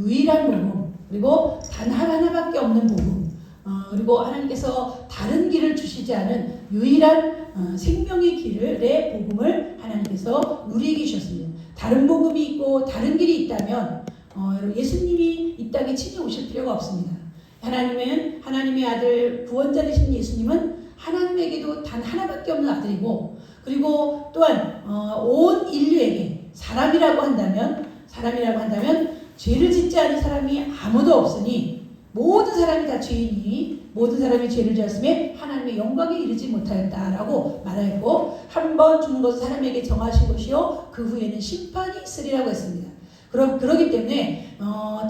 유일한 복음, 그리고 단 하나밖에 없는 복음, 그리고 하나님께서 다른 길을 주시지 않은 유일한 생명의 길의 복음을 하나님께서 우리에게 주셨습니다. 다른 복음이 있고 다른 길이 있다면 예수님이 이 땅에 친히 오실 필요가 없습니다. 하나님의 아들 구원자 되신 예수님은 하나님에게도 단 하나밖에 없는 아들이고, 그리고 또한 온 인류에게 사람이라고 한다면 죄를 짓지 않은 사람이 아무도 없으니 모든 사람이 다 죄인이 모든 사람이 죄를 지었음에 하나님의 영광에 이르지 못하였다라고 말하였고, 한 번 죽는 것은 사람에게 정하신 것이요 그 후에는 심판이 있으리라고 했습니다. 그러기 때문에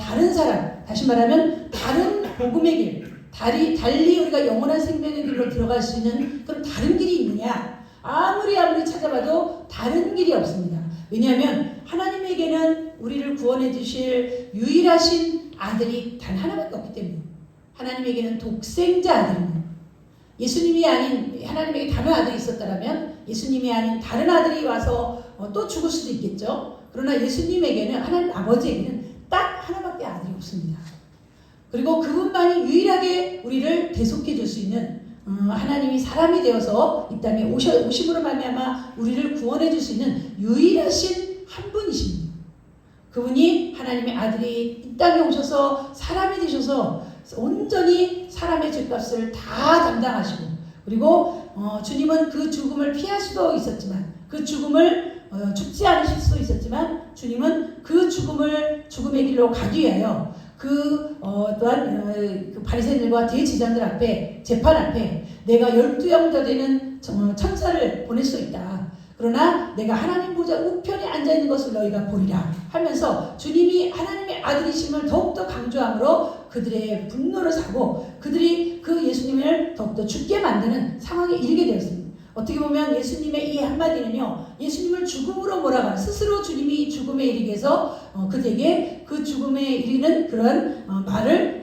다른 사람, 다시 말하면 다른 복음의 길, 달리 우리가 영원한 생명의 길로 들어갈 수 있는 그런 다른 길이 있느냐? 아무리 찾아봐도 다른 길이 없습니다. 왜냐하면 하나님에게는 우리를 구원해 주실 유일하신 아들이 단 하나밖에 없기 때문에, 하나님에게는 독생자 아들입니다. 예수님이 아닌 하나님에게 다른 아들이 있었다면 예수님이 아닌 다른 아들이 와서 또 죽을 수도 있겠죠. 그러나 예수님에게는, 하나님 아버지에게는 딱 하나밖에 아들이 없습니다. 그리고 그분만이 유일하게 우리를 대속해 줄 수 있는, 하나님이 사람이 되어서 이 땅에 오심으로 말미암아 우리를 구원해 줄 수 있는 유일하신 한 분이십니다. 그분이 하나님의 아들이 이 땅에 오셔서 사람이 되셔서 온전히 사람의 죄값을 다 담당하시고, 그리고 주님은 그 죽음을 피할 수도 있었지만, 그 죽음을 죽지 않으실 수도 있었지만, 주님은 그 죽음의 길로 가기 위하여 또한 그 바리새인들과 대제사장들 앞에, 재판 앞에 내가 12영자 되는 천사를 보낼 수 있다. 그러나 내가 하나님 보좌 우편에 앉아있는 것을 너희가 보리라 하면서 주님이 하나님의 아들이심을 더욱더 강조함으로 그들의 분노를 사고 그들이 그 예수님을 더욱더 죽게 만드는 상황에 이르게 되었습니다. 어떻게 보면 예수님의 이 한마디는요, 예수님을 죽음으로 몰아가는, 스스로 주님이 죽음에 이르게 해서 그들에게 그 죽음에 이르는 그런 말을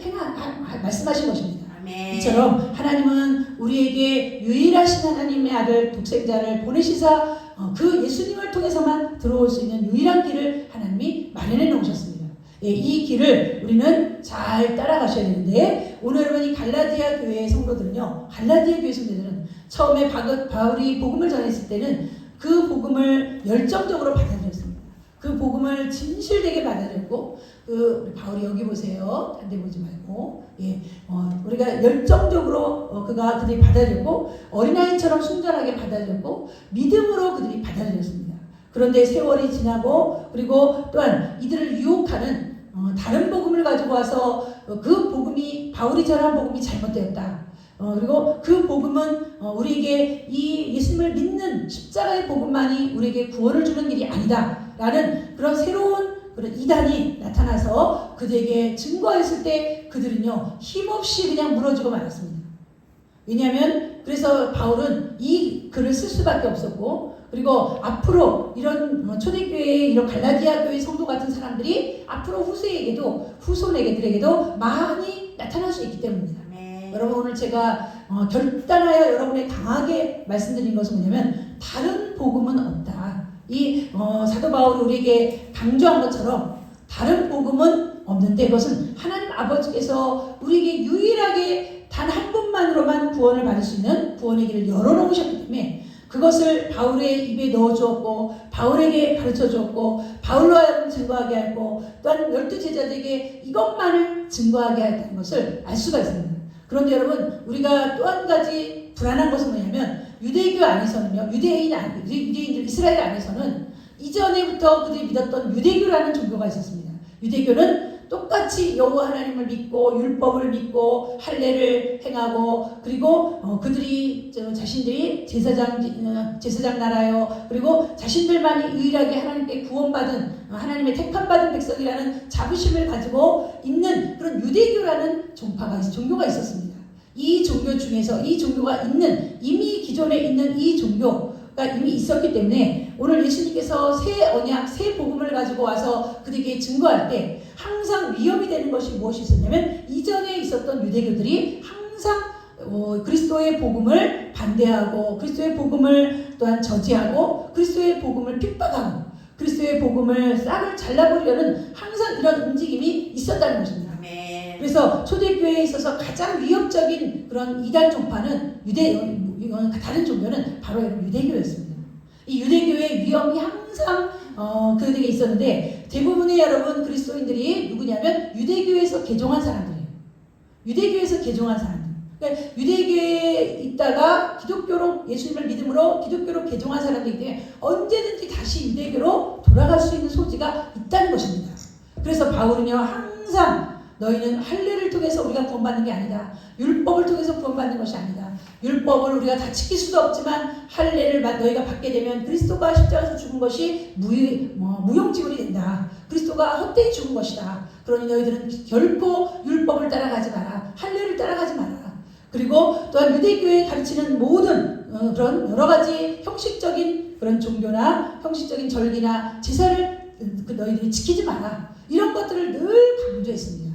말씀하신 것입니다. 아멘. 이처럼 하나님은 우리에게 유일하신 하나님의 아들 독생자를 보내시사 그 예수님을 통해서만 들어올 수 있는 유일한 길을 하나님이 마련해 놓으셨습니다. 이 길을 우리는 잘 따라가셔야 되는데, 오늘 여러분 이 갈라디아 교회의 성도들은요, 갈라디아 교회 성도들은 처음에 바울이 복음을 전했을 때는 그 복음을 열정적으로 받아들였습니다. 그 복음을 진실되게 받아들였고, 우리 바울이 여기 보세요. 딴 데 보지 말고, 우리가 열정적으로 그들이 받아들였고, 어린아이처럼 순전하게 받아들였고, 믿음으로 그들이 받아들였습니다. 그런데 세월이 지나고, 그리고 또한 이들을 유혹하는 다른 복음을 가지고 와서 그 복음이, 바울이 전한 복음이 잘못되었다. 그리고 그 복음은 우리에게 이 예수님을 믿는 십자가의 복음만이 우리에게 구원을 주는 길이 아니다 라는 그런 새로운 그런 이단이 나타나서 그들에게 증거했을 때 그들은요, 힘없이 그냥 무너지고 말았습니다. 왜냐하면 그래서 바울은 이 글을 쓸 수밖에 없었고, 그리고 앞으로 이런 초대교회의 이런 갈라디아 교회 성도 같은 사람들이 앞으로 후손에게도 많이 나타날 수 있기 때문입니다. 네. 여러분, 오늘 제가 결단하여 여러분에 강하게 말씀드린 것은 뭐냐면, 다른 복음은 없다. 이 사도 바울이 우리에게 강조한 것처럼 다른 복음은 없는데, 그것은 하나님 아버지께서 우리에게 유일하게 단 한 분만으로만 구원을 받을 수 있는 구원의 길을 열어놓으셨기 때문에 그것을 바울의 입에 넣어주었고, 바울에게 가르쳐주었고, 바울로 하여금 증거하게 하고, 또한 12제자들에게 이것만을 증거하게 했다는 것을 알 수가 있습니다. 그런데 여러분, 우리가 또 한 가지 불안한 것은 뭐냐면, 유대교 안에서는요, 유대인들 이스라엘 안에서는 이전에부터 그들이 믿었던 유대교라는 종교가 있었습니다. 유대교는 똑같이 여호와 하나님을 믿고 율법을 믿고 할례를 행하고, 그리고 그들이 자신들이 제사장 나라요, 그리고 자신들만이 유일하게 하나님께 구원받은, 하나님의 택함받은 백성이라는 자부심을 가지고 있는 그런 유대교라는 종교가 있었습니다. 이 종교 중에서 이 종교가 이미 기존에 있는 이 종교가 이미 있었기 때문에 오늘 예수님께서 새 언약, 새 복음을 가지고 와서 그들에게 증거할 때 항상 위험이 되는 것이 무엇이 있었냐면, 이전에 있었던 유대교들이 항상 그리스도의 복음을 반대하고, 그리스도의 복음을 또한 저지하고, 그리스도의 복음을 핍박하고, 그리스도의 복음을 싹을 잘라버리려는 항상 이런 움직임이 있었다는 것입니다. 아멘. 그래서 초대교회에 있어서 가장 위협적인 그런 이단 종파는 다른 종교는 바로 유대교였습니다. 이 유대교의 위험이 항상 그들에게 있었는데 대부분의 여러분 그리스도인들이 누구냐면 유대교에서 개종한 사람들이에요. 유대교에서 개종한 사람들. 그러니까 유대교에 있다가 기독교로 예수님을 믿음으로 기독교로 개종한 사람들이기 때문에 언제든지 다시 유대교로 돌아갈 수 있는 소지가 있다는 것입니다. 그래서 바울은요 항상 너희는 할례를 통해서 우리가 구원받는 게 아니다. 율법을 통해서 구원받는 것이 아니다. 율법을 우리가 다 지킬 수도 없지만 할례를 너희가 받게 되면 그리스도가 십자가에서 죽은 것이 무용지물이 된다. 그리스도가 헛되이 죽은 것이다. 그러니 너희들은 결코 율법을 따라가지 마라. 할례를 따라가지 마라. 그리고 또한 유대교에 가르치는 모든 그런 여러 가지 형식적인 그런 종교나 형식적인 절기나 제사를 너희들이 지키지 마라. 이런 것들을 늘 강조했습니다.